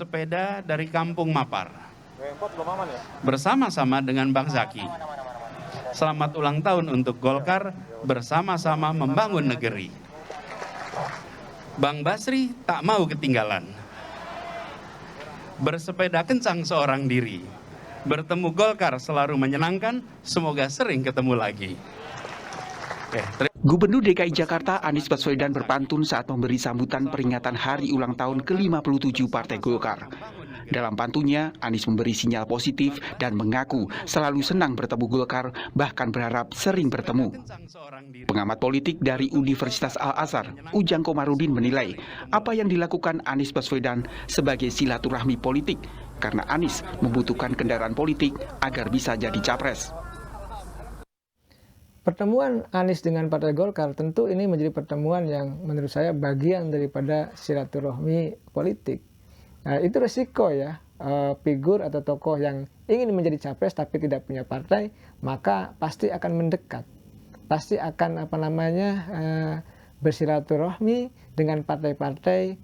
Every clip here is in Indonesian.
bersepeda dari Kampung Mapar bersama-sama dengan Bang Zaki. Selamat ulang tahun untuk Golkar, bersama-sama membangun negeri. Bang Basri tak mau ketinggalan. Bersepeda kencang seorang diri. Bertemu Golkar selalu menyenangkan, semoga sering ketemu lagi. Gubernur DKI Jakarta Anies Baswedan berpantun saat memberi sambutan peringatan hari ulang tahun ke-57 Partai Golkar. Dalam pantunnya, Anies memberi sinyal positif dan mengaku selalu senang bertemu Golkar, bahkan berharap sering bertemu. Pengamat politik dari Universitas Al-Azhar, Ujang Komarudin menilai apa yang dilakukan Anies Baswedan sebagai silaturahmi politik, karena Anies membutuhkan kendaraan politik agar bisa jadi capres. Pertemuan Anies dengan Partai Golkar tentu ini menjadi pertemuan yang menurut saya bagian daripada silaturahmi politik. Nah, itu resiko ya, figur atau tokoh yang ingin menjadi capres tapi tidak punya partai, maka pasti akan mendekat. Pasti akan bersilaturahmi dengan partai-partai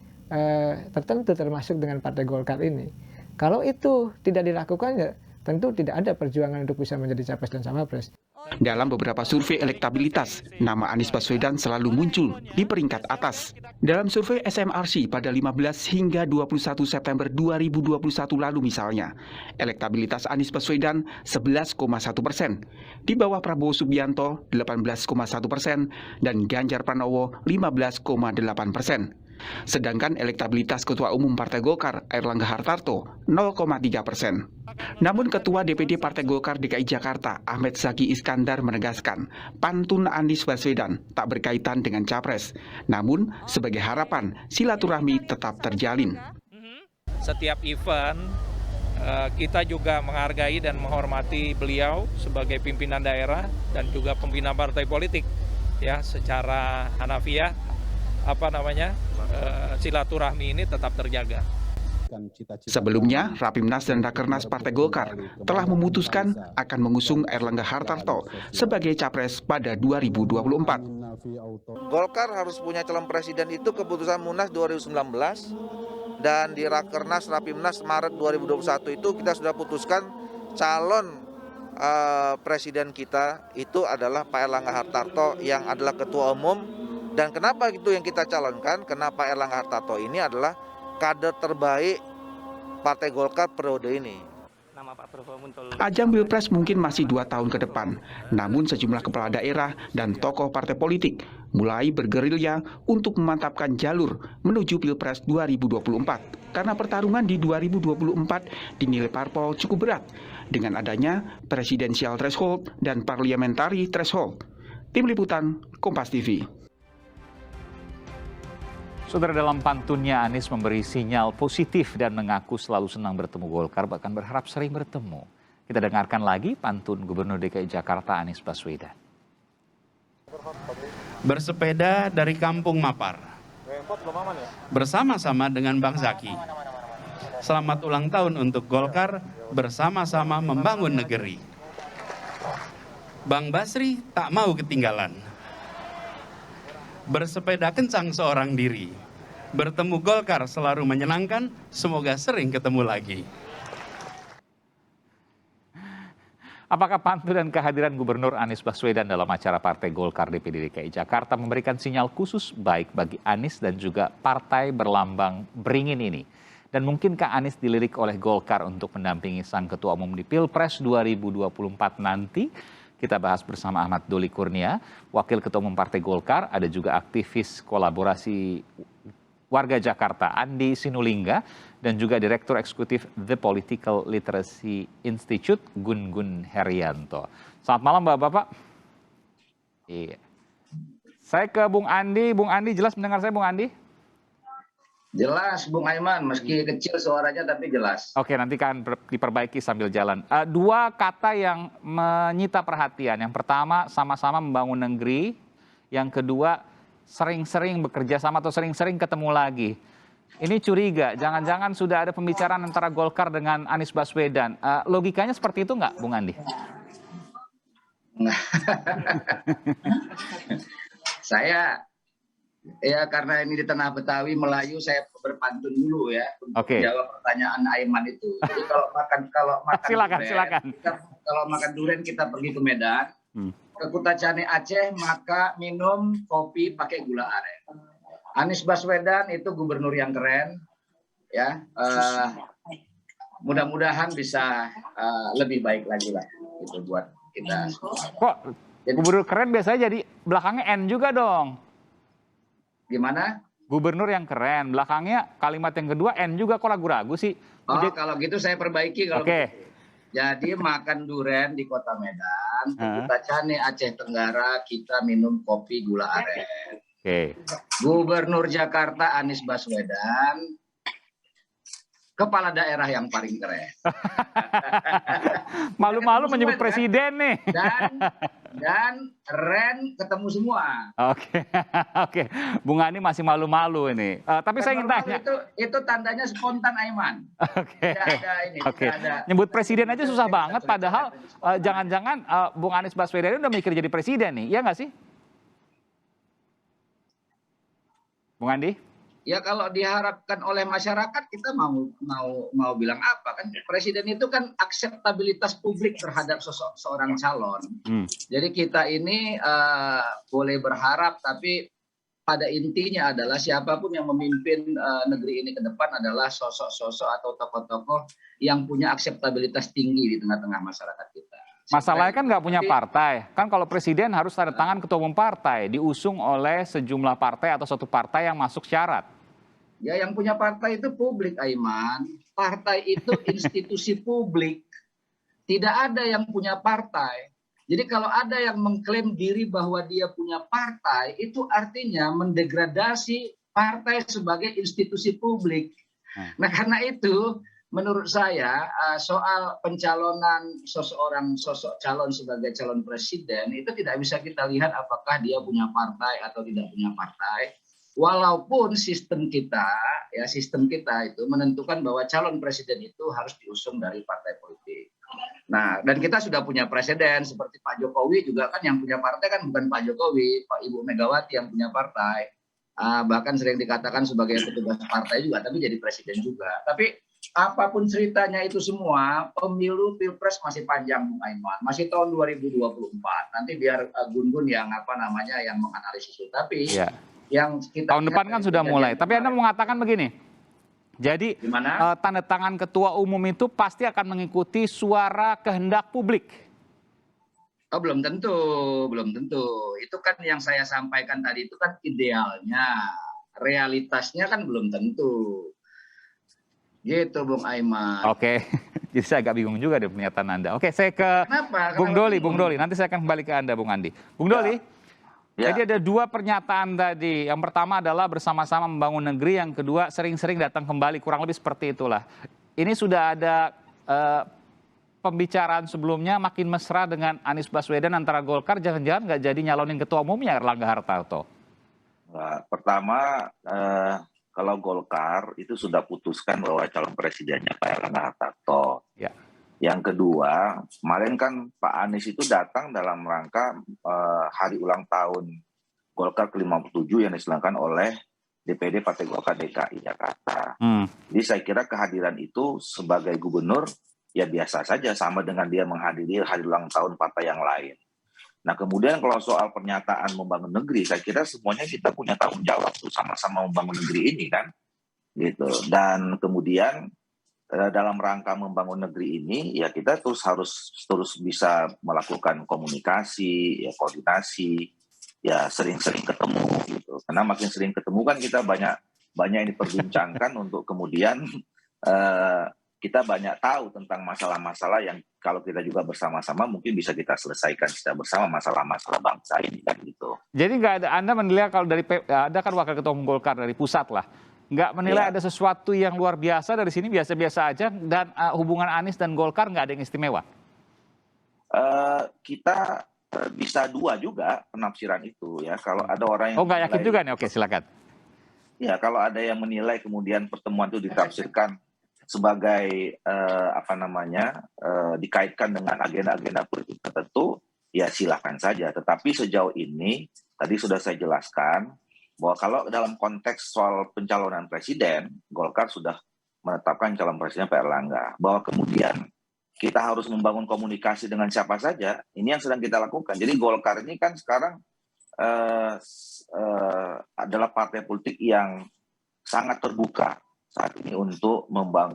tertentu termasuk dengan Partai Golkar ini. Kalau itu tidak dilakukan ya tentu tidak ada perjuangan untuk bisa menjadi capres dan cawapres. Dalam beberapa survei elektabilitas, nama Anies Baswedan selalu muncul di peringkat atas. Dalam survei SMRC pada 15 hingga 21 September 2021 lalu misalnya, elektabilitas Anies Baswedan 11,1%, di bawah Prabowo Subianto 18,1% dan Ganjar Pranowo 15,8%. Sedangkan elektabilitas Ketua Umum Partai Golkar Airlangga Hartarto 0,3%. Namun Ketua DPD Partai Golkar DKI Jakarta Ahmed Zaki Iskandar menegaskan pantun Anies Baswedan tak berkaitan dengan capres, namun sebagai harapan silaturahmi tetap terjalin. Setiap event kita juga menghargai dan menghormati beliau sebagai pimpinan daerah dan juga pimpinan partai politik ya, secara hanafiah silaturahmi ini tetap terjaga. Sebelumnya, Rapimnas dan Rakernas Partai Golkar telah memutuskan akan mengusung Airlangga Hartarto sebagai capres pada 2024. Golkar harus punya calon presiden itu keputusan Munas 2019 dan di Rakernas Rapimnas Maret 2021 itu kita sudah putuskan calon presiden kita itu adalah Pak Airlangga Hartarto yang adalah ketua umum. Dan kenapa itu yang kita calonkan? Kenapa Airlangga Hartarto ini adalah kader terbaik Partai Golkar periode ini. Ajang Pilpres mungkin masih 2 tahun ke depan, namun sejumlah kepala daerah dan tokoh partai politik mulai bergerilya untuk memantapkan jalur menuju Pilpres 2024. Karena pertarungan di 2024 dinilai parpol cukup berat dengan adanya presidensial threshold dan parliamentary threshold. Tim Liputan, Kompas TV. Saudara, dalam pantunnya Anies memberi sinyal positif dan mengaku selalu senang bertemu Golkar, bahkan berharap sering bertemu. Kita dengarkan lagi pantun Gubernur DKI Jakarta Anies Baswedan. Bersepeda dari Kampung Mapar bersama-sama dengan Bang Zaki. Selamat ulang tahun untuk Golkar, bersama-sama membangun negeri. Bang Basri tak mau ketinggalan. Bersepeda kencang seorang diri. Bertemu Golkar selalu menyenangkan, semoga sering ketemu lagi. Apakah pantun dan kehadiran Gubernur Anies Baswedan dalam acara Partai Golkar DPD DKI Jakarta memberikan sinyal khusus baik bagi Anies dan juga partai berlambang beringin ini? Dan mungkinkah Anies dilirik oleh Golkar untuk mendampingi sang Ketua Umum di Pilpres 2024 nanti? Kita bahas bersama Ahmad Doli Kurnia, Wakil Ketua Umum Partai Golkar, ada juga aktivis kolaborasi warga Jakarta Andi Sinulinga, dan juga Direktur Eksekutif The Political Literacy Institute Gun Gun Herianto. Selamat malam Bapak-Bapak. Iya. Saya ke Bung Andi. Bung Andi, jelas mendengar saya Bung Andi? Jelas Bung Aiman, meski kecil suaranya tapi jelas. Oke, nanti kan diperbaiki sambil jalan. Dua kata yang menyita perhatian. Yang pertama, sama-sama membangun negeri. Yang kedua, sering-sering bekerja sama atau sering-sering ketemu lagi. Ini curiga, jangan-jangan sudah ada pembicaraan antara Golkar dengan Anies Baswedan. Logikanya seperti itu nggak, Bung Andi? Saya Ya, karena ini di tengah Betawi, Melayu, saya berpantun dulu ya untuk Oke. menjawab pertanyaan Aiman itu. Jadi kalau makan Silakan, durian, silakan. kalau makan durian kita pergi ke Medan, ke Kutacane Aceh, maka minum kopi pakai gula aren. Anies Baswedan itu gubernur yang keren, ya. Mudah-mudahan bisa lebih baik lagi lah, gitu buat kita. Kok gubernur keren biasanya jadi belakangnya N juga dong. Gimana? Gubernur yang keren, belakangnya kalimat yang kedua N juga, kok ragu-ragu sih? Oh, kalau gitu saya perbaiki kalau Oke. begitu. Jadi makan durian di Kota Medan, ke Kutacane Aceh Tenggara kita minum kopi gula aren. Oke. Gubernur Jakarta Anies Baswedan, kepala daerah yang paling keren. Malu-malu menyebut presiden nih. Dan Ren ketemu semua. Oke, oke. Bung Andi masih malu-malu ini. Tapi saya ingin tanya. Itu tandanya spontan, Aiman. Oke. Tidak ada ini. Oke. Tidak ada. Nyebut presiden aja susah banget. Padahal jangan-jangan Bung Anies Baswedan udah mikir jadi presiden nih, iya nggak sih? Bung Andi? Ya kalau diharapkan oleh masyarakat kita mau bilang apa kan, presiden itu kan akseptabilitas publik terhadap seorang calon. Jadi kita ini boleh berharap, tapi pada intinya adalah siapapun yang memimpin negeri ini ke depan adalah sosok-sosok atau tokoh-tokoh yang punya akseptabilitas tinggi di tengah-tengah masyarakat kita. Masalahnya kan nggak punya partai. Kan kalau presiden harus tanda tangan ketua umum partai, diusung oleh sejumlah partai atau satu partai yang masuk syarat. Ya, yang punya partai itu publik, Aiman. Partai itu institusi publik. Tidak ada yang punya partai. Jadi kalau ada yang mengklaim diri bahwa dia punya partai, itu artinya mendegradasi partai sebagai institusi publik. Nah, karena itu menurut saya soal pencalonan sosok calon sebagai calon presiden itu tidak bisa kita lihat apakah dia punya partai atau tidak punya partai. Walaupun sistem kita itu menentukan bahwa calon presiden itu harus diusung dari partai politik. Nah, dan kita sudah punya presiden seperti Pak Jokowi juga kan, yang punya partai kan bukan Pak Jokowi, Pak Ibu Megawati yang punya partai. Bahkan sering dikatakan sebagai petugas partai juga, tapi jadi presiden juga. Tapi apapun ceritanya itu semua, pemilu Pilpres masih panjang, Bung Aiman. Masih tahun 2024. Nanti biar Gun-Gun yang yang menganalisis itu. Tapi yang kita tahun depan kan sudah mulai. Tapi Anda mengatakan begini. Jadi tanda tangan ketua umum itu pasti akan mengikuti suara kehendak publik. Oh, belum tentu. Itu kan yang saya sampaikan tadi itu kan idealnya. Realitasnya kan belum tentu. Gitu, Bung Aiman. Oke. Jadi saya agak bingung juga deh pernyataan Anda. Oke, saya ke Bung Doli. Nanti saya akan kembali ke Anda, Bung Andi. Bung Doli. Jadi ada dua pernyataan tadi. Yang pertama adalah bersama-sama membangun negeri. Yang kedua sering-sering datang kembali. Kurang lebih seperti itulah. Ini sudah ada pembicaraan sebelumnya makin mesra dengan Anies Baswedan antara Golkar. Jangan-jangan nggak jadi nyalonin ketua umumnya Erlangga Hartarto. Nah, pertama, kalau Golkar itu sudah putuskan bahwa calon presidennya Pak Erlangga Hartarto. Ya. Yang kedua, kemarin kan Pak Anies itu datang dalam rangka hari ulang tahun Golkar ke-57 yang diselenggarakan oleh DPD Partai Golkar DKI Jakarta. Jadi saya kira kehadiran itu sebagai gubernur ya biasa saja, sama dengan dia menghadiri hari ulang tahun partai yang lain. Nah, kemudian kalau soal pernyataan membangun negeri, saya kira semuanya kita punya tanggung jawab tuh sama-sama membangun negeri ini kan. Gitu. Dan kemudian dalam rangka membangun negeri ini ya kita harus terus bisa melakukan komunikasi, ya koordinasi, ya sering-sering ketemu gitu. Karena makin sering ketemu kan kita banyak yang diperbincangkan untuk kemudian kita banyak tahu tentang masalah-masalah yang kalau kita juga bersama-sama mungkin bisa kita selesaikan secara bersama masalah-masalah bangsa ini kan gitu. Jadi nggak ada, Anda menilai kalau dari ada kan wakil ketua umum Golkar dari pusat lah, nggak menilai ada sesuatu yang luar biasa dari sini, biasa-biasa aja, dan hubungan Anies dan Golkar nggak ada yang istimewa? Kita bisa dua juga penafsiran itu ya. Kalau ada orang yang nggak yakin juga nih, oke silakan. Ya, kalau ada yang menilai kemudian pertemuan itu ditafsirkan sebagai dikaitkan dengan agenda-agenda politik tertentu, ya silakan saja. Tetapi sejauh ini tadi sudah saya jelaskan bahwa kalau dalam konteks soal pencalonan presiden, Golkar sudah menetapkan calon presiden Pak Erlangga. Bahwa kemudian kita harus membangun komunikasi dengan siapa saja, ini yang sedang kita lakukan. Jadi Golkar ini kan sekarang adalah partai politik yang sangat terbuka saat ini untuk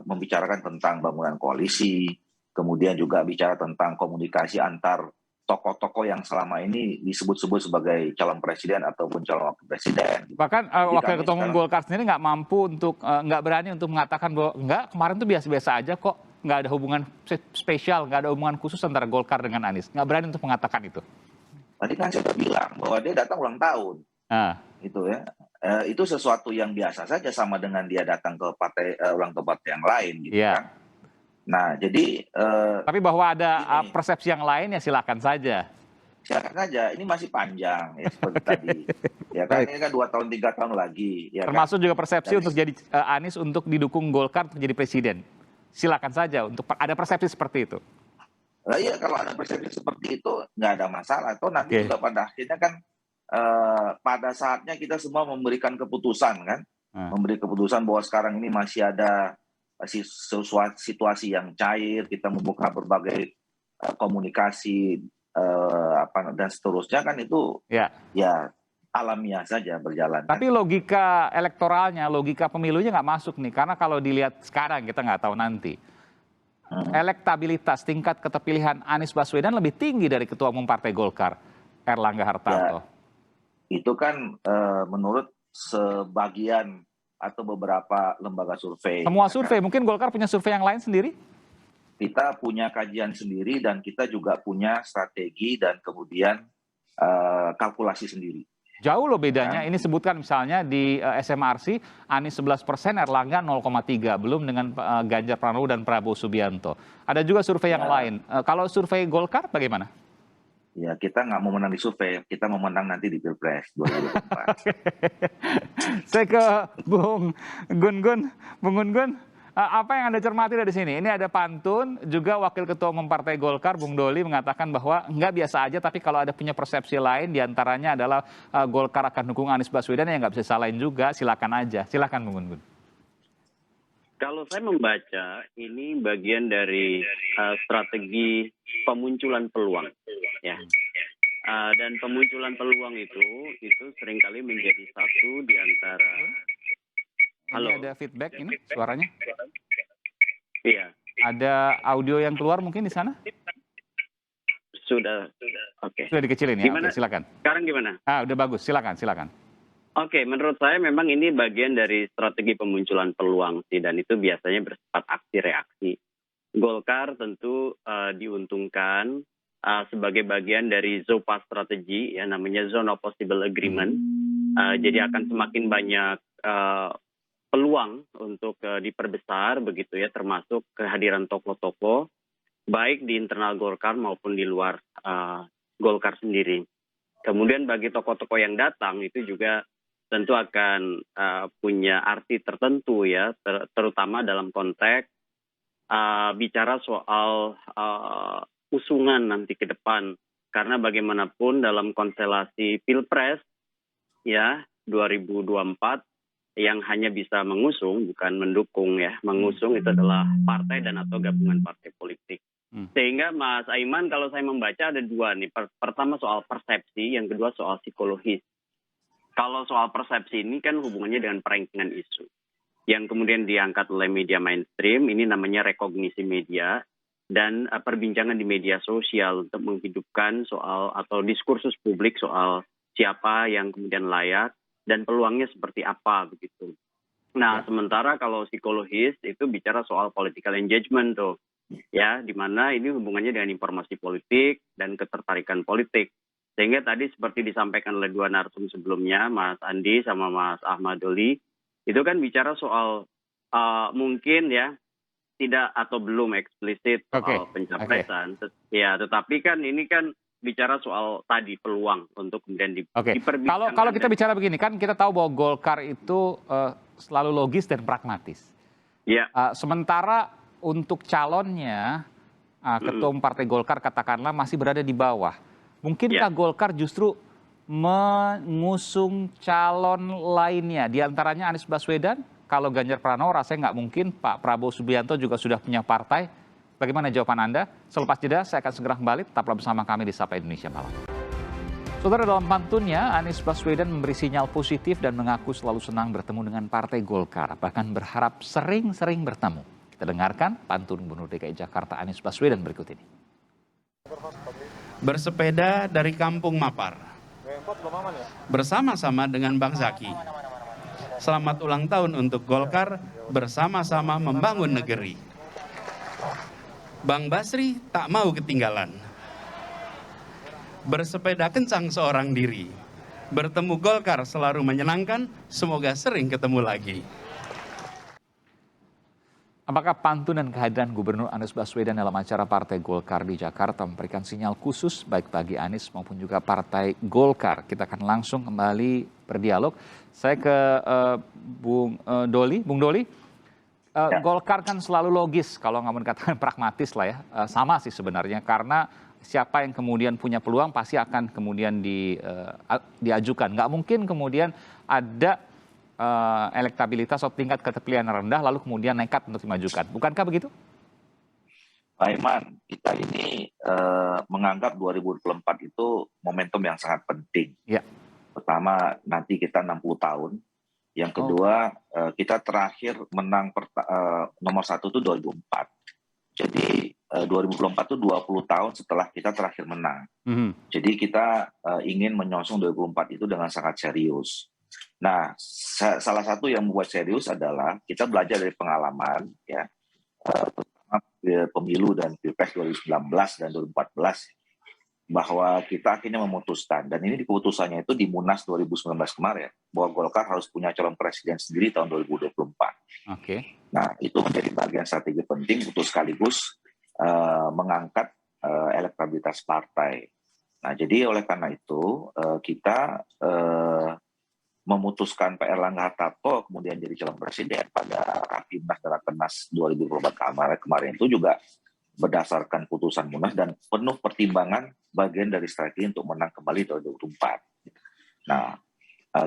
membicarakan tentang bangunan koalisi, kemudian juga bicara tentang komunikasi antar tokoh-tokoh yang selama ini disebut-sebut sebagai calon presiden ataupun calon wakil presiden. Bahkan wakil ketua umum Golkar sendiri nggak mampu untuk, nggak berani untuk mengatakan bahwa enggak, kemarin tuh biasa-biasa aja kok, nggak ada hubungan spesial, nggak ada hubungan khusus antara Golkar dengan Anies. Nggak berani untuk mengatakan itu. Tadi kan saya sudah bilang bahwa dia datang ulang tahun. Itu ya. Itu sesuatu yang biasa saja, sama dengan dia datang ke partai ulang tahun partai yang lain gitu kan. Nah, jadi tapi bahwa ada persepsi yang lain ya silakan saja. Silakan saja. Ini masih panjang ya seperti tadi. Ya kan ini kan 2 tahun 3 tahun lagi. Ya termasuk kan? juga persepsi untuk jadi Anies untuk didukung Golkar untuk jadi presiden. Silakan saja untuk ada persepsi seperti itu. Nah, iya, kalau ada persepsi seperti itu nggak ada masalah. Atau nanti juga pada akhirnya kan pada saatnya kita semua memberikan keputusan kan, memberi keputusan bahwa sekarang ini masih ada situasi yang cair, kita membuka berbagai komunikasi dan seterusnya kan itu ya alamiah saja berjalan. Tapi kan logika elektoralnya, logika pemilunya nggak masuk nih, karena kalau dilihat sekarang kita nggak tahu nanti. Elektabilitas tingkat keterpilihan Anies Baswedan lebih tinggi dari Ketua Umum Partai Golkar, Erlangga Hartarto. Ya, itu kan menurut sebagian atau beberapa lembaga survei. Semua survei, mungkin Golkar punya survei yang lain sendiri? Kita punya kajian sendiri dan kita juga punya strategi dan kemudian kalkulasi sendiri. Jauh loh bedanya, ini sebutkan misalnya di SMRC, Anies 11%, Erlangga 0,3%, belum dengan Ganjar Pranowo dan Prabowo Subianto. Ada juga survei yang lain. Kalau survei Golkar bagaimana? Ya, kita nggak mau menang di survei, kita mau menang nanti di Pilpres 2024. Saya ke Bung Gun-Gun. Bung Gun-Gun, apa yang Anda cermati dari sini? Ini ada pantun, juga Wakil Ketua Umum Partai Golkar, Bung Doli, mengatakan bahwa nggak biasa aja, tapi kalau ada punya persepsi lain, diantaranya adalah Golkar akan dukung Anies Baswedan, yang nggak bisa salahin juga, silakan aja. Silakan Bung Gun-Gun. Kalau saya membaca, ini bagian dari strategi pemunculan peluang, ya. Dan pemunculan peluang itu seringkali menjadi satu di antara. Halo. Ini ada feedback ini suaranya? Iya. Ada audio yang keluar mungkin di sana? Sudah. Oke. Sudah dikecilin ya. Gimana? Oke, silakan. Sekarang gimana? Udah bagus. Silakan. Oke, menurut saya memang ini bagian dari strategi pemunculan peluang sih, dan itu biasanya bersifat aksi-reaksi. Golkar tentu diuntungkan sebagai bagian dari ZOPA strategi, ya namanya Zone of Possible Agreement. Jadi akan semakin banyak peluang untuk diperbesar begitu ya, termasuk kehadiran tokoh-tokoh baik di internal Golkar maupun di luar Golkar sendiri. Kemudian bagi tokoh-tokoh yang datang itu juga tentu akan punya arti tertentu ya, terutama dalam konteks bicara soal usungan nanti ke depan. Karena bagaimanapun dalam konstelasi Pilpres ya 2024 yang hanya bisa mengusung bukan mendukung ya, mengusung itu adalah partai dan atau gabungan partai politik. Sehingga Mas Aiman, kalau saya membaca ada dua nih. Pertama soal persepsi, yang kedua soal psikologis. Kalau soal persepsi ini kan hubungannya dengan perankingan isu. Yang kemudian diangkat oleh media mainstream, ini namanya rekognisi media. Dan perbincangan di media sosial untuk menghidupkan soal atau diskursus publik soal siapa yang kemudian layak dan peluangnya seperti apa begitu. Nah, sementara kalau psikologis itu bicara soal political engagement tuh. Ya, di mana ini hubungannya dengan informasi politik dan ketertarikan politik. Sehingga tadi seperti disampaikan oleh dua narsum sebelumnya, Mas Andi sama Mas Ahmad Doli, itu kan bicara soal mungkin ya tidak atau belum eksplisit soal pencapresan. Ya, tetapi kan ini kan bicara soal tadi peluang untuk kemudian diperbincangkan. Kalau kita bicara begini, kan kita tahu bahwa Golkar itu selalu logis dan pragmatis. Ya. Sementara untuk calonnya Ketua Umum Partai Golkar katakanlah masih berada di bawah. Mungkinkah Golkar justru mengusung calon lainnya. Di antaranya Anies Baswedan, kalau Ganjar Pranowo rasanya nggak mungkin, Pak Prabowo Subianto juga sudah punya partai. Bagaimana jawaban Anda? Selepas jeda saya akan segera kembali, tetaplah bersama kami di Sapa Indonesia Malam. Saudara, dalam pantunnya, Anies Baswedan memberi sinyal positif dan mengaku selalu senang bertemu dengan Partai Golkar, bahkan berharap sering-sering bertemu. Kita dengarkan pantun Gubernur DKI Jakarta Anies Baswedan berikut ini. Bersepeda dari Kampung Mapar, bersama-sama dengan Bang Zaki. Selamat ulang tahun untuk Golkar, bersama-sama membangun negeri. Bang Basri tak mau ketinggalan. Bersepeda kencang seorang diri. Bertemu Golkar selalu menyenangkan, semoga sering ketemu lagi. Apakah pantun dan kehadiran Gubernur Anies Baswedan dalam acara Partai Golkar di Jakarta memberikan sinyal khusus baik bagi Anies maupun juga Partai Golkar? Kita akan langsung kembali berdialog. Saya ke Bung Doli. Golkar kan selalu logis, kalau nggak mau dikatakan pragmatis lah ya. Sama sih sebenarnya, karena siapa yang kemudian punya peluang pasti akan kemudian diajukan. Nggak mungkin kemudian ada elektabilitas atau tingkat keterpilihan rendah lalu kemudian nekat untuk dimajukan. Bukankah begitu? Pak Iman, kita ini menganggap 2024 itu momentum yang sangat penting. Ya. Pertama, nanti kita 60 tahun. Yang kedua, kita terakhir menang nomor 1 itu 2004. Jadi 2024 itu 20 tahun setelah kita terakhir menang. Jadi kita ingin menyongsong 2024 itu dengan sangat serius. Nah, salah satu yang membuat serius adalah kita belajar dari pengalaman, ya, terutama pemilu dan Pilpres 2019 dan 2014, bahwa kita akhirnya memutuskan, dan ini keputusannya itu di Munas 2019 kemarin, bahwa Golkar harus punya calon presiden sendiri tahun 2024. Oke. Nah, itu menjadi bagian strategi penting untuk sekaligus mengangkat elektabilitas partai. Nah, jadi oleh karena itu kita memutuskan Pak Erlangga Hartarto kemudian jadi calon presiden pada Rapimnas dan Rakernas 2024 kemarin itu juga berdasarkan putusan Munas dan penuh pertimbangan bagian dari strategi untuk menang kembali 2024. Nah,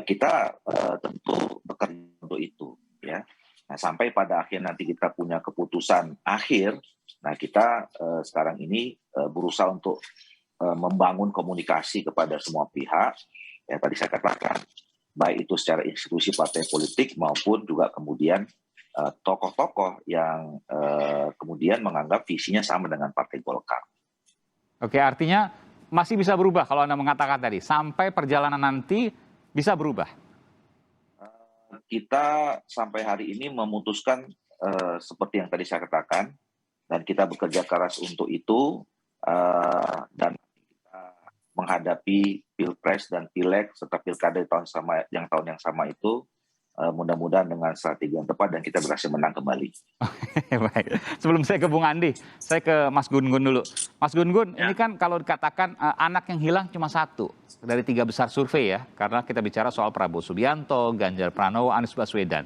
kita tentu bekerja untuk itu, ya. Nah, sampai pada akhir nanti kita punya keputusan akhir. Nah, kita sekarang ini berusaha untuk membangun komunikasi kepada semua pihak. Ya, tadi saya katakan, baik itu secara institusi partai politik maupun juga kemudian tokoh-tokoh yang kemudian menganggap visinya sama dengan Partai Golkar. Oke, artinya masih bisa berubah kalau Anda mengatakan tadi, sampai perjalanan nanti bisa berubah. Kita sampai hari ini memutuskan seperti yang tadi saya katakan, dan kita bekerja keras untuk itu, dan kita menghadapi Pilpres dan Pileg serta Pilkada di tahun yang sama itu, mudah-mudahan dengan strategi yang tepat dan kita berhasil menang kembali. Baik. Sebelum saya ke Bung Andi, saya ke Mas Gun-Gun dulu. Mas Gun-Gun, ini kan kalau dikatakan anak yang hilang cuma satu dari 3 besar survei ya, karena kita bicara soal Prabowo Subianto, Ganjar Pranowo, Anies Baswedan.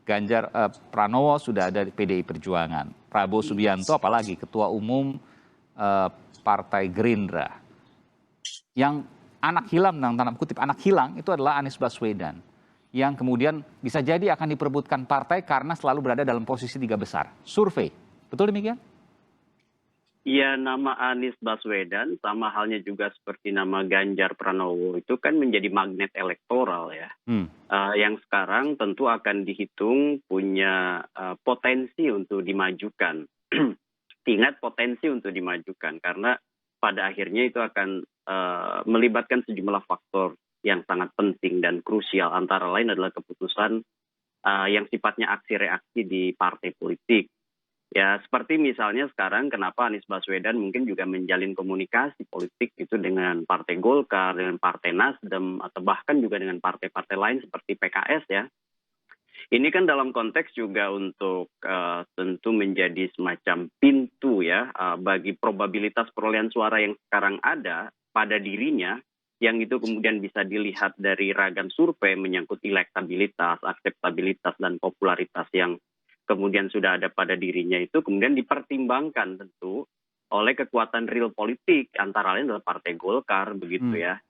Ganjar Pranowo sudah ada di PDI Perjuangan. Prabowo Subianto apalagi Ketua Umum Partai Gerindra. Yang anak hilang, dalam tanda kutip anak hilang, itu adalah Anies Baswedan. Yang kemudian bisa jadi akan diperebutkan partai karena selalu berada dalam posisi 3 besar. Survei, betul demikian? Ya, nama Anies Baswedan sama halnya juga seperti nama Ganjar Pranowo itu kan menjadi magnet elektoral ya. Yang sekarang tentu akan dihitung punya potensi untuk dimajukan. Ingat potensi untuk dimajukan karena pada akhirnya itu akan melibatkan sejumlah faktor yang sangat penting dan krusial, antara lain adalah keputusan yang sifatnya aksi-reaksi di partai politik. Ya, seperti misalnya sekarang kenapa Anies Baswedan mungkin juga menjalin komunikasi politik itu dengan Partai Golkar, dengan Partai Nasdem, atau bahkan juga dengan partai-partai lain seperti PKS ya. Ini kan dalam konteks juga untuk tentu menjadi semacam pintu ya bagi probabilitas perolehan suara yang sekarang ada pada dirinya, yang itu kemudian bisa dilihat dari ragam survei menyangkut elektabilitas, akseptabilitas, dan popularitas yang kemudian sudah ada pada dirinya itu kemudian dipertimbangkan tentu oleh kekuatan real politik, antara lain adalah Partai Golkar, begitu ya.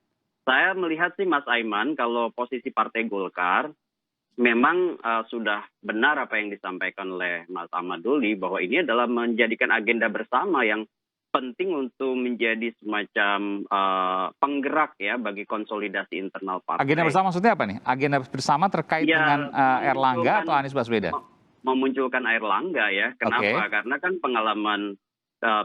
Saya melihat sih Mas Aiman, kalau posisi Partai Golkar, memang sudah benar apa yang disampaikan oleh Mas Ahmad Doli, bahwa ini adalah menjadikan agenda bersama yang penting untuk menjadi semacam penggerak ya bagi konsolidasi internal partai. Agenda bersama maksudnya apa nih? Agenda bersama terkait Ya, dengan Erlangga atau Anies Baswedan? Memunculkan Erlangga ya. Kenapa? Karena kan pengalaman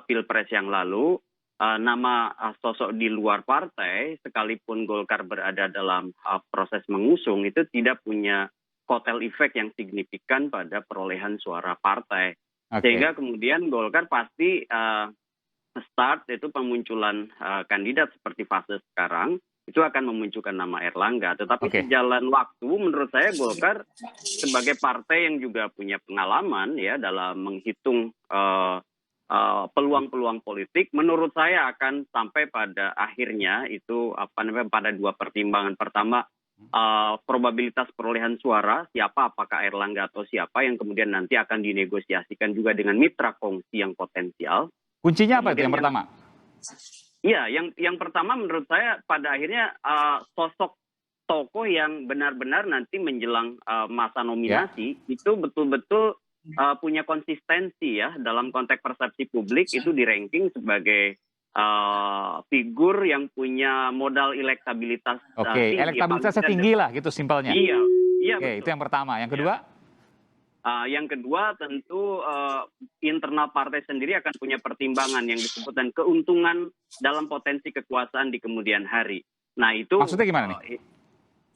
Pilpres yang lalu, nama sosok di luar partai, sekalipun Golkar berada dalam proses mengusung, itu tidak punya kotel efek yang signifikan pada perolehan suara partai. Sehingga kemudian Golkar pasti start itu pemunculan kandidat seperti fase sekarang, itu akan memunculkan nama Erlangga. Tetapi sejalan waktu, menurut saya Golkar sebagai partai yang juga punya pengalaman ya dalam menghitung peluang-peluang politik, menurut saya akan sampai pada akhirnya itu pada dua pertimbangan. Pertama, probabilitas perolehan suara, apakah Erlangga atau siapa yang kemudian nanti akan dinegosiasikan juga dengan mitra kongsi yang potensial. Kuncinya apa itu yang pertama? Iya, yang pertama menurut saya pada akhirnya sosok tokoh yang benar-benar nanti menjelang masa nominasi itu betul-betul punya konsistensi ya dalam konteks persepsi publik, itu di ranking sebagai figur yang punya modal elektabilitas tinggi. Elektabilitasnya tinggi lah gitu simpelnya. Iya, betul. Itu yang pertama. Yang kedua? Yang kedua tentu internal partai sendiri akan punya pertimbangan yang disebut dan keuntungan dalam potensi kekuasaan di kemudian hari. Nah itu maksudnya gimana nih?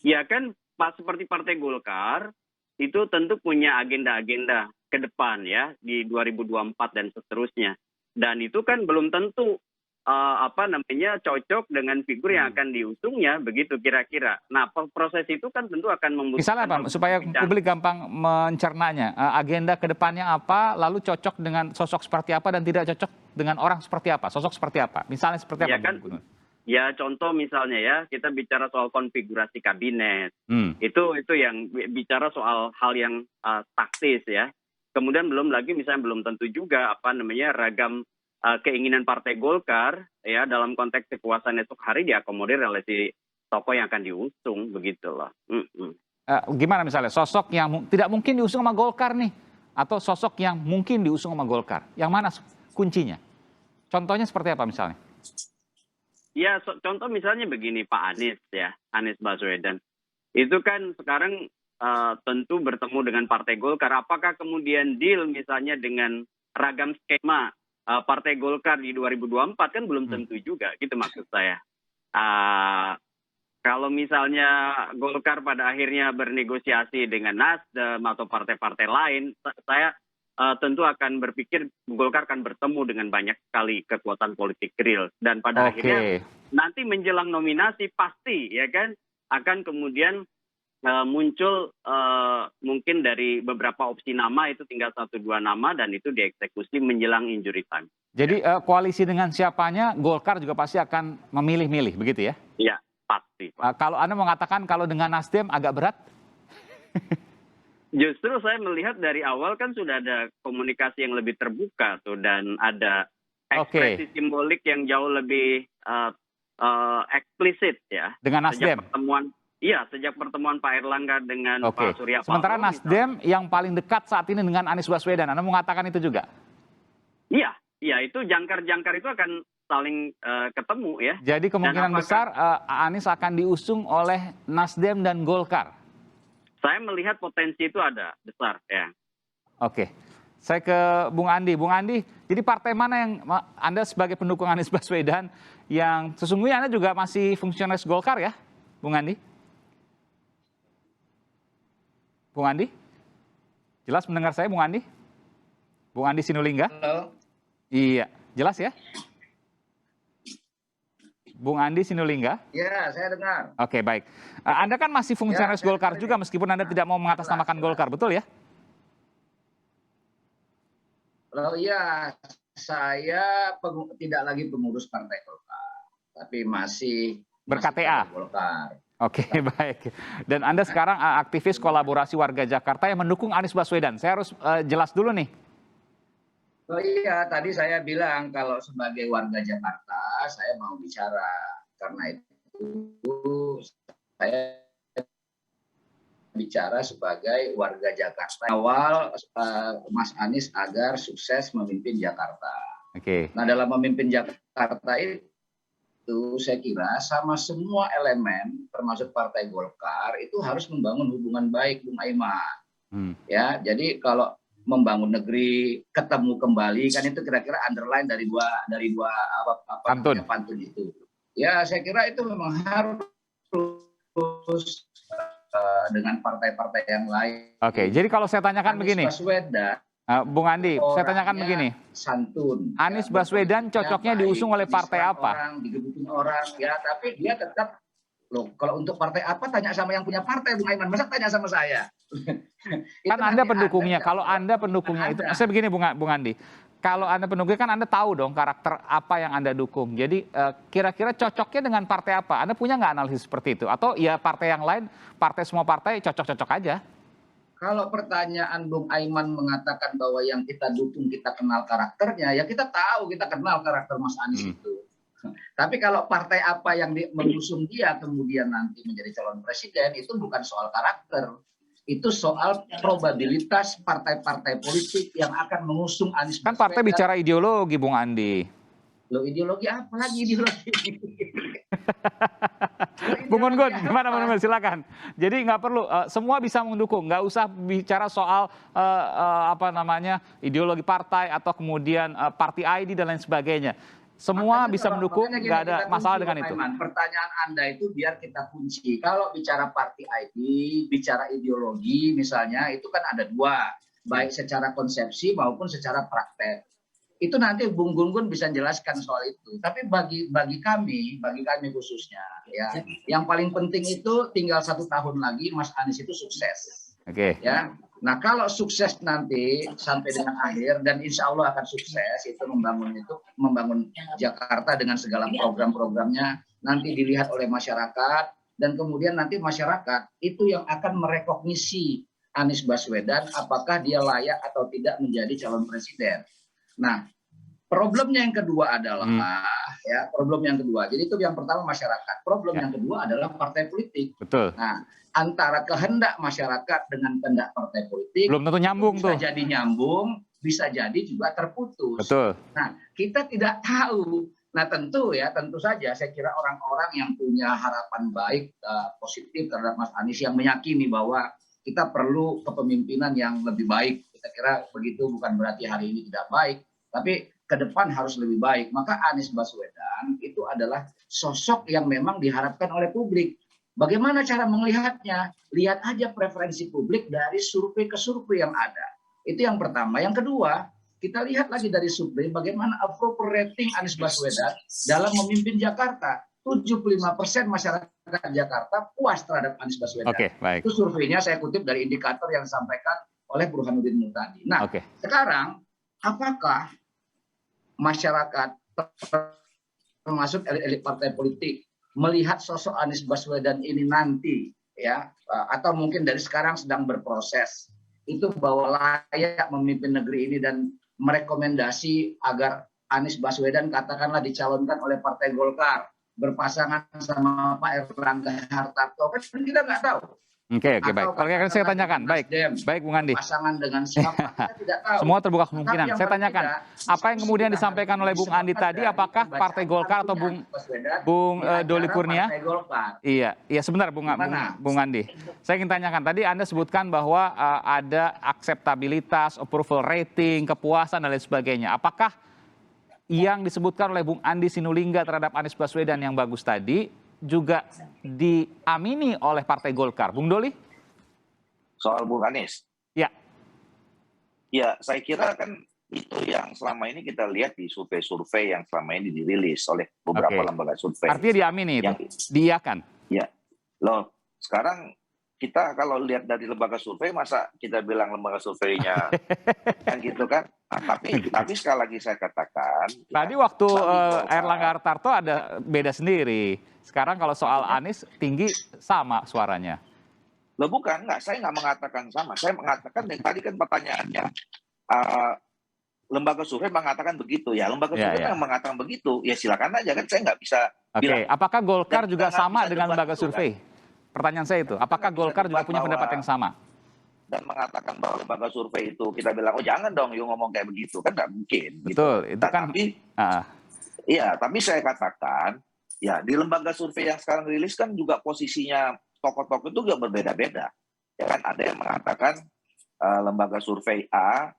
Ya kan seperti Partai Golkar itu tentu punya agenda-agenda ke depan ya di 2024 dan seterusnya. Dan itu kan belum tentu cocok dengan figur yang akan diusungnya, begitu kira-kira. Nah, proses itu kan tentu akan membutuhkan... Misalnya apa? Supaya publik gampang mencernanya. Agenda ke depannya apa, lalu cocok dengan sosok seperti apa dan tidak cocok dengan orang seperti apa, sosok seperti apa. Misalnya seperti apa? Ya contoh misalnya ya, kita bicara soal konfigurasi kabinet. Itu yang bicara soal hal yang taktis ya. Kemudian belum lagi misalnya belum tentu juga ragam keinginan Partai Golkar ya dalam konteks kekuasaan esok hari diakomodir oleh si tokoh yang akan diusung, begitulah. Gimana misalnya sosok yang tidak mungkin diusung sama Golkar nih, atau sosok yang mungkin diusung sama Golkar, yang mana kuncinya? Contohnya seperti apa misalnya? Ya contoh misalnya begini, Pak Anies ya, Anies Baswedan itu kan sekarang tentu bertemu dengan Partai Golkar. Apakah kemudian deal misalnya dengan ragam skema Partai Golkar di 2024 kan belum tentu juga, gitu maksud saya. Kalau misalnya Golkar pada akhirnya bernegosiasi dengan Nasdem atau partai-partai lain, saya tentu akan berpikir Golkar akan bertemu dengan banyak sekali kekuatan politik real. Dan pada akhirnya nanti menjelang nominasi pasti ya kan akan kemudian muncul mungkin dari beberapa opsi nama, itu tinggal 1-2 nama dan itu dieksekusi menjelang injury time. Jadi koalisi dengan siapanya Golkar juga pasti akan memilih-milih begitu ya? Iya, pasti. Kalau Anda mengatakan kalau dengan Nasdem agak berat? Justru saya melihat dari awal kan sudah ada komunikasi yang lebih terbuka tuh, dan ada ekspresi simbolik yang jauh lebih eksplisit ya. Dengan Nasdem? Sejak pertemuan Pak Erlangga dengan Pak Surya Paloh. Sementara Nasdem yang paling dekat saat ini dengan Anies Baswedan, Anda mengatakan itu juga? Iya, itu jangkar-jangkar itu akan saling ketemu ya. Jadi kemungkinan besar Anies akan diusung oleh Nasdem dan Golkar? Saya melihat potensi itu ada besar ya. Saya ke Bung Andi. Bung Andi, jadi partai mana yang Anda sebagai pendukung Anies Baswedan yang sesungguhnya Anda juga masih fungsionaris Golkar ya, Bung Andi? Bung Andi? Jelas mendengar saya, Bung Andi? Bung Andi Sinulinga? Halo. Iya, jelas ya? Bung Andi Sinulinga? Ya, saya dengar. Oke, baik. Anda kan masih fungsionaris Golkar juga meskipun Anda tidak mau mengatasnamakan Golkar, betul ya? Oh iya, saya tidak lagi pengurus Partai Golkar, tapi masih ber-KTA. Golkar. Baik. Dan Anda sekarang aktivis kolaborasi warga Jakarta yang mendukung Anies Baswedan. Saya harus jelas dulu nih. Oh iya, tadi saya bilang kalau sebagai warga Jakarta saya mau bicara, karena itu saya bicara sebagai warga Jakarta. Awal Mas Anies agar sukses memimpin Jakarta. Oke. Nah, dalam memimpin Jakarta itu saya kira sama semua elemen termasuk Partai Golkar itu harus membangun hubungan baik, Bung Aiman. Ya, jadi kalau membangun negeri, ketemu kembali, kan itu kira-kira underline dari dua pantun itu. Ya, saya kira itu memang harus dengan partai-partai yang lain. Oke, jadi kalau saya tanyakan begini, Baswedan, Bung Andi, saya tanyakan begini, santun. Anies Baswedan cocoknya diusung oleh partai apa? Orang, digebukin orang, ya, tapi dia tetap loh. Kalau untuk partai apa, tanya sama yang punya partai, Bung Aiman. Masa tanya sama saya? Kan Anda pendukungnya. Kalau Anda pendukungnya itu, saya begini, Bung Andi. Kalau Anda pendukungnya kan Anda tahu dong karakter apa yang Anda dukung. Jadi kira-kira cocoknya dengan partai apa? Anda punya nggak analisis seperti itu? Atau ya partai yang lain, semua partai cocok-cocok aja? Kalau pertanyaan Bung Aiman mengatakan bahwa yang kita dukung kita kenal karakternya, ya kita tahu, kita kenal karakter Mas Anies itu. Tapi kalau partai apa yang mengusung dia kemudian nanti menjadi calon presiden, itu bukan soal karakter. Itu soal probabilitas partai-partai politik yang akan mengusung Anies Baswedan. Kan partai bicara ideologi, Bung Andi. Loh, ideologi apa lagi ideologi? Bung Gun, gimana Bung Gun? Silakan. Jadi nggak perlu, semua bisa mendukung, nggak usah bicara soal ideologi partai atau kemudian party ID dan lain sebagainya. Semua bisa mendukung, nggak ada masalah dengan itu. Pertanyaan Anda itu biar kita kunci. Kalau bicara party ID, bicara ideologi misalnya, itu kan ada dua. Baik secara konsepsi maupun secara praktek. Itu nanti Bung Gun bisa jelaskan soal itu. Tapi bagi kami khususnya, ya, yang paling penting itu tinggal 1 tahun lagi Mas Anies itu sukses. Oke. Ya. Nah, kalau sukses nanti sampai dengan akhir dan insya Allah akan sukses itu membangun Jakarta dengan segala program-programnya nanti dilihat oleh masyarakat dan kemudian nanti masyarakat itu yang akan merekognisi Anies Baswedan apakah dia layak atau tidak menjadi calon presiden. Nah, problemnya yang kedua adalah jadi itu yang pertama masyarakat. Problem yang kedua adalah partai politik. Betul. Nah, antara kehendak masyarakat dengan kehendak partai politik belum tentu nyambung bisa jadi nyambung, bisa jadi juga terputus. Betul. Nah, kita tidak tahu. Nah, tentu saja saya kira orang-orang yang punya harapan baik positif terhadap Mas Anies yang meyakini bahwa kita perlu kepemimpinan yang lebih baik. Kita kira begitu, bukan berarti hari ini tidak baik, tapi ke depan harus lebih baik. Maka Anies Baswedan itu adalah sosok yang memang diharapkan oleh publik. Bagaimana cara melihatnya? Lihat aja preferensi publik dari survei ke survei yang ada. Itu yang pertama. Yang kedua, kita lihat lagi dari survei bagaimana approval rating Anies Baswedan dalam memimpin Jakarta. 75% masyarakat Jakarta puas terhadap Anies Baswedan. Oke, baik. Itu surveinya saya kutip dari indikator yang disampaikan oleh Burhanuddin Muhtadi. Nah, sekarang apakah masyarakat termasuk elit-elit partai politik melihat sosok Anies Baswedan ini nanti ya atau mungkin dari sekarang sedang berproses itu bahwa layak memimpin negeri ini dan merekomendasi agar Anies Baswedan katakanlah dicalonkan oleh Partai Golkar berpasangan sama Pak Erlangga Hartarto, kan kita nggak tahu. Oke, baik. Oke, akan saya tanyakan. Baik, Bung Andi. Pasangan dengan siapa kita tidak tahu. Semua terbuka kemungkinan. Saya tanyakan, apa yang kemudian disampaikan oleh Bung Andi tadi, apakah Partai Golkar atau Bung Doli Kurnia? Iya, sebentar Bung Andi. Saya ingin tanyakan, tadi Anda sebutkan bahwa ada akseptabilitas, approval rating, kepuasan dan lain sebagainya. Apakah yang disebutkan oleh Bung Andi Sinulinga terhadap Anies Baswedan yang bagus tadi juga diamini oleh Partai Golkar? Bung Doli? Soal Bung Anies? Ya. Ya, saya kira kan itu yang selama ini kita lihat di survei-survei yang selama ini dirilis oleh beberapa lembaga survei. Artinya diamini itu? Diiyakan? Ya. Loh, sekarang kita kalau lihat dari lembaga survei, masa kita bilang lembaga surveinya kan gitu kan? Nah, tapi sekali lagi saya katakan. Tadi waktu Erlangga Hartarto ada beda sendiri. Sekarang kalau soal Anies tinggi sama suaranya. Loh bukan, saya nggak mengatakan sama. Saya mengatakan tadi kan pertanyaannya. Lembaga survei mengatakan begitu ya. Lembaga survei yang mengatakan begitu, ya silakan aja kan. Saya nggak bisa Oke, apakah Golkar Dan juga kita nggak sama bisa dengan debat lembaga itu, survei? Pertanyaan saya itu, apakah Kita bisa Golkar juga debat punya pendapat bahwa- yang sama? Dan mengatakan bahwa lembaga survei itu kita bilang, oh jangan dong you ngomong kayak begitu, kan nggak mungkin. Betul, gitu. itu kan. Tapi saya katakan, ya di lembaga survei yang sekarang rilis kan juga posisinya tokoh-tokoh itu juga berbeda-beda. Ya kan, ada yang mengatakan lembaga survei A,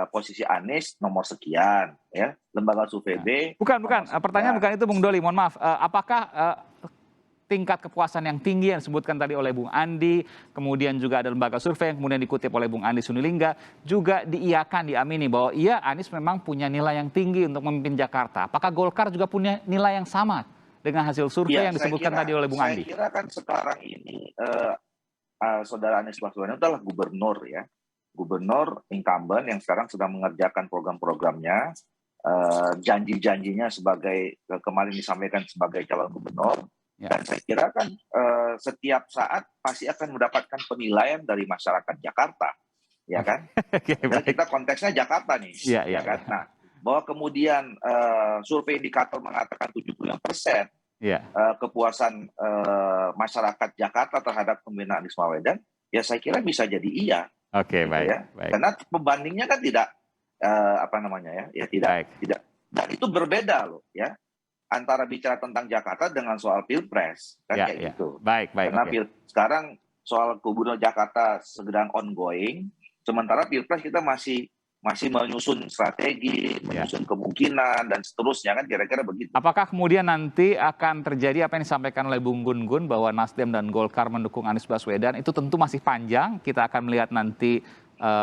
posisi Anies nomor sekian, ya. Lembaga survei B. Bukan. Pertanyaan bukan itu, Bung Doli. Mohon maaf. Apakah tingkat kepuasan yang tinggi yang disebutkan tadi oleh Bung Andi, kemudian juga ada lembaga survei yang kemudian dikutip oleh Bung Andi Sunilingga, juga diiyakan, diamini bahwa iya Anies memang punya nilai yang tinggi untuk memimpin Jakarta. Apakah Golkar juga punya nilai yang sama dengan hasil survei yang disebutkan tadi oleh Bung Andi? Saya kira kan sekarang ini Saudara Anies Baswedan itu adalah gubernur, ya. Gubernur incumbent yang sekarang sedang mengerjakan program-programnya, janji-janjinya sebagai kemarin disampaikan sebagai calon gubernur. Ya. Dan saya kira kan setiap saat pasti akan mendapatkan penilaian dari masyarakat Jakarta, ya kan? Dan kita konteksnya Jakarta nih, ya kan? Nah, bahwa kemudian survei indikator mengatakan 76% kepuasan masyarakat Jakarta terhadap pembinaan Anies Baswedan, ya saya kira bisa jadi iya. Oke, gitu, baik, ya. baik. Karena pembandingnya kan tidak tidak. Dan itu berbeda loh, ya. Antara bicara tentang Jakarta dengan soal Pilpres, kan gitu. Baik. Karena sekarang soal gubernur Jakarta sedang ongoing, sementara Pilpres kita masih menyusun strategi, menyusun kemungkinan dan seterusnya, kan kira-kira begitu. Apakah kemudian nanti akan terjadi apa yang disampaikan oleh Bung Gun-Gun bahwa Nasdem dan Golkar mendukung Anies Baswedan? Itu tentu masih panjang. Kita akan melihat nanti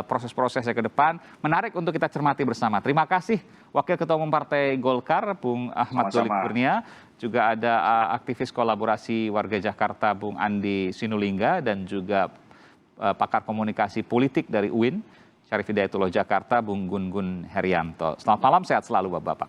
proses-prosesnya ke depan. Menarik untuk kita cermati bersama. Terima kasih Wakil Ketua Umum Partai Golkar, Bung Ahmad Doli Kurnia. Juga ada aktivis kolaborasi warga Jakarta, Bung Andi Sinulingga, dan juga pakar komunikasi politik dari UIN, Syarif Hidayatullah Jakarta, Bung Gun-Gun Herianto. Selamat malam, sehat selalu Bapak-Bapak.